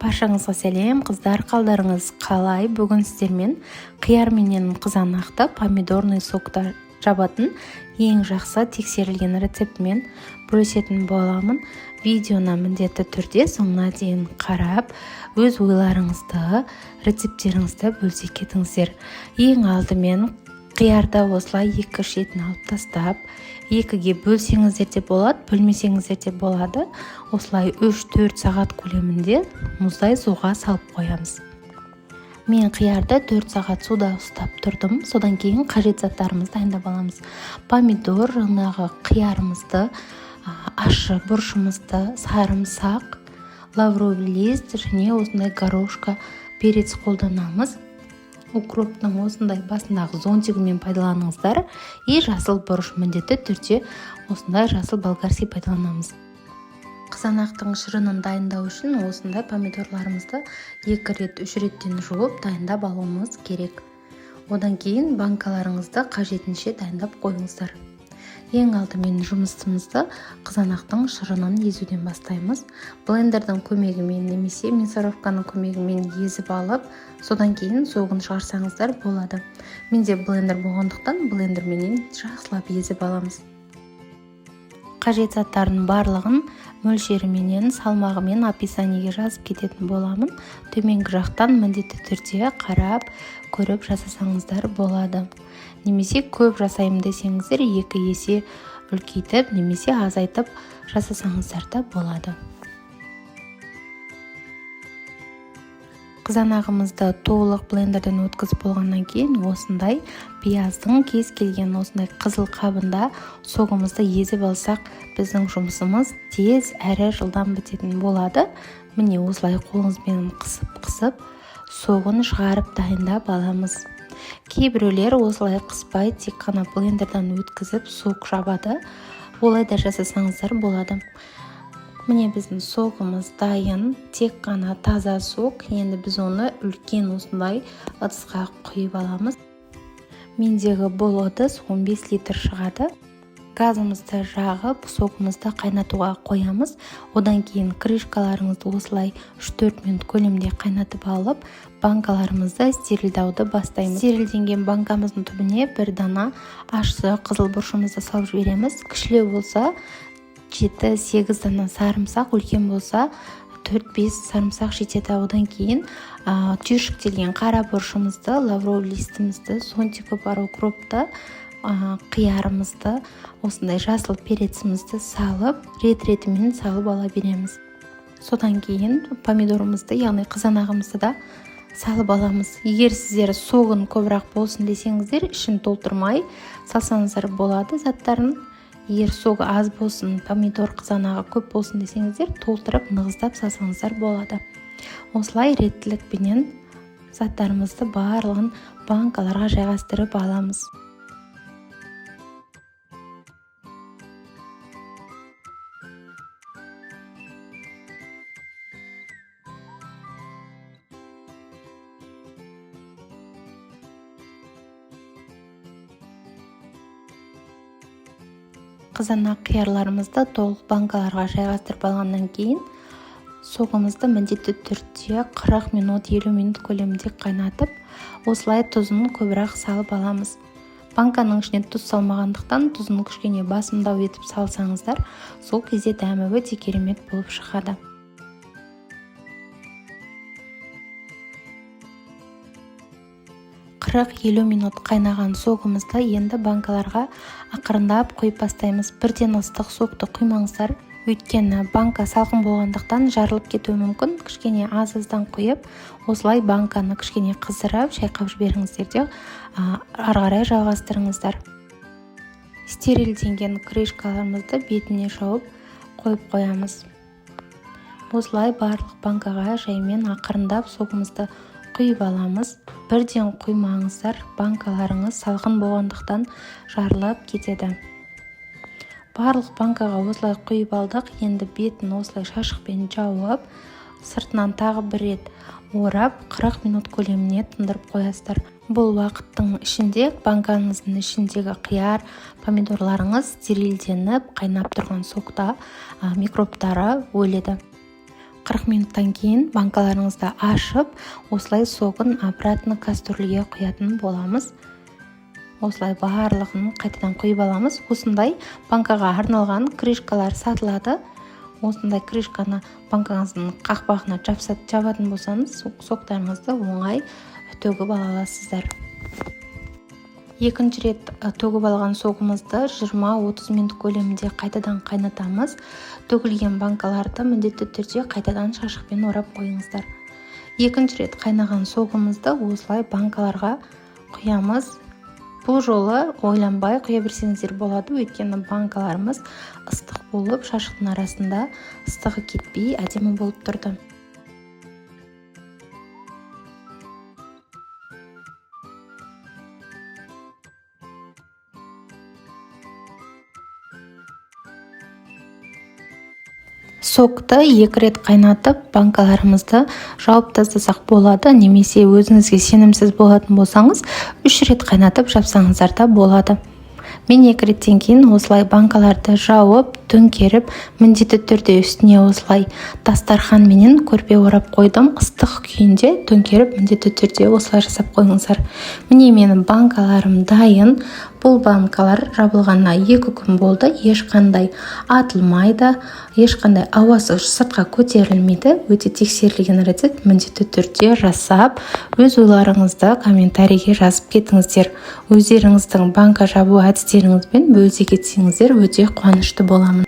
Баршаңызға сәлем, қыздар, қалдарыңыз қалай? Бүгін сіздермен қияр менен қызанақты помидорный сокта жабатын ең жақсы тексерілген рецептімен бөлісетін боламын. Видеоны міндетті түрде соңына дейін қарап, өз ойларыңызды, рецептеріңізді бөлісе кетіңіздер. Ең алдымен қиярды осылай екі шетін алып тастап, екіге бөлсеңіздер де болады, бөлмесеңіздер де болады. Осылай 3-4 сағат көлемінде мұздай суға салып қоямыз. Мен қиярды 4 сағат суда ұстап тұрдым. Содан кейін қажет заттарымызды дайындап аламыз. Помидор, жаңағы қиярымызды, ащы бұрышымызды, сарымсақ, лавровый лист және осындай горошка, перец қолданамыз. Укроптың осындай басындағы зонтигімен пайдаланыңыздар. И жасыл бұрыш міндетті түрде осындай жасыл болгарский пайдаланамыз. Қызанақтың шырынын дайындау үшін осындай помидорларымызды 2 рет, 3 реттен жуып дайындап алуымыз керек. Одан кейін банкаларыңызды қажетінше дайындап қойыңыздар. Ең алдымен жұмысымызды қызанақтың шырынын езуден бастаймыз. Блендердің көмегімен немесе мясорубканың көмегімен езіп алып, содан кейін согын шығарсаңыздар болады. Менде блендер болғандықтан блендерменен жақсылап езіп аламыз. Қажет заттардың барлығын мөлшеріменен, салмағымен описаниеге жазып кететін боламын. Төменгі жақтан міндетті түрде қарап, көріп жасасаңыздар болады. Немесе көп жасаймын десеңіздер 2 есе үлкейтіп, немесе азайтып жасасаңыздар да болады. Қызанағымызды толық блендерден өткізіп болғаннан кейін осындай пияздың кез келген осындай қызыл қабында согымызды езіп алсақ, біздің жұмысымыз тез әрі жылдам бітетін болады. Міне осылай қолыңызбен қысып, согын шығарып дайындап аламыз. Кейбіреулер осылай қыспай, тек қана блендерден өткізіп сок жабады. Олай да жасасаңыздар болады. Міне біздің согымыз дайын, тек қана таза сок. Енді біз оны үлкен осындай ыдысқа құйып аламыз. Мендегі бұл ыдыс 15 литр шығады. Газымызды жағып, согымызды қайнатуға қоямыз. Одан кейін крышкаларыңызды осылай 3-4 минут көлемде қайнатып алып, банкаларымызды стерилдауды бастаймыз. Стерилденген банкамыздың түбіне бір дана ащы қызыл бұрышымызды салып жібереміз. Кішілеу болса 7-8 дана сарымсақ, үлкен болса 4-5 сарымсақ жетеді. Одан кейін түйіршіктелген қара бұрышымызды, лавровый листімізді, зонтигі бар укропты, қиярымызды, осындай жасыл перецімізді салып, рет-ретімен салып ала береміз. Содан кейін помидорымызды, яғни қызанағымызды да салып аламыз. Егер сіздер согын көбірек болсын десеңіздер, ішін толтырмай салсаңыздар болады заттарын. Егер согы аз болсын, помидор қызанағы көп болсын десеңіздер, толтырып нығыздап салсаңыздар болады. Осылай реттілікпенен заттарымызды барлығын банкаларға жайғастырып аламыз. Қызанақ қиярларымызды толық банкаларға жайғастырып алғаннан кейін согымызды міндетті түрде 40 минут, 50 минут көлемінде қайнатып, осылай тұзын көбірек салып аламыз. Банканың ішіне тұз салмағандықтан тұзын кішкене басымдау етіп салсаңыздар, сол кезде дәмі өте керемет болып шығады. Қырық 50 минут қайнаған согымызды енді банкаларға ақырындап құйып бастаймыз. Бірден ыстық сокты құймаңыздар, өйткені банка салқын болғандықтан жарылып кетуі мүмкін. Кішкене аз-аздан құйып, осылай банканы кішкене қыздырып, шайқап жіберіңіздер де ары қарай жалғастырыңыздар. Стерилденген крышкаларымызды бетіне жауып қойып қоямыз. Осылай барлық банкаға жаймен ақырындап согымызды құйып аламыз. Бірден құймаңыздар, банкаларыңыз салқын болғандықтан жарылып кетеді. Барлық банкаға осылай құйып алдық. Енді бетін осылай шашықпен жауып, сыртынан тағы бір рет орап, 40 минут көлеміне тындырып қоясыздар. Бұл уақыттың ішінде банкаңыздың ішіндегі қияр, помидорларыңыз стерилденіп, қайнап тұрған сокта микробтары өледі. 40 минуттан кейін банкаларыңызды ашып, осылай согын обратно кастрюльге құятын боламыз. Осылай барлығын қайтадан құйып аламыз. Осындай банкаға арналған крышкалар сатылады. Осындай крышканы банкаңыздың қақпағына жабатын болсаңыз, соктарыңызды оңай төгіп ала аласыздар. Екінші рет төгіп алған согымызды 20-30 минут көлемінде қайтадан қайнатамыз. Төгілген банкаларды міндетті түрде қайтадан шашықпен орап қойыңыздар. Екінші рет қайнаған согымызды осылай банкаларға құямыз. Бұл жолы ойланбай құя берсеңіздер болады, өйткені банкаларымыз ыстық болып, шашықтың арасында ыстығы кетпей әдемі болып тұрды. Сокты 2 рет қайнатып, банкаларымызды жауып тастасақ болады, немесе өзіңізге сенімсіз болатын болсаңыз, 3 рет қайнатып жапсаңыздар да болады. Мен 2 реттен кейін осылай банкаларды жауып, төңкеріп, міндетті түрде үстіне осылай дастархан менен көрпе орап қойдым. Ыстық күйінде төңкеріп, міндетті түрде осылай жасап қойыңыздар. Міне менің банкаларым дайын. Бұл банкалар жабылғанына 2 күн болды. Ешқандай атылмайды, ешқандай ауасы сыртқа көтерілмейді. Өте тексерілген рецепт. Міндетті түрде жасап, өз ойларыңызды комментарийге жазып кетіңіздер. Өздеріңіздің банка жабу әдістеріңізбен бөлісе кетсеңіздер, өте қуанышты боламын.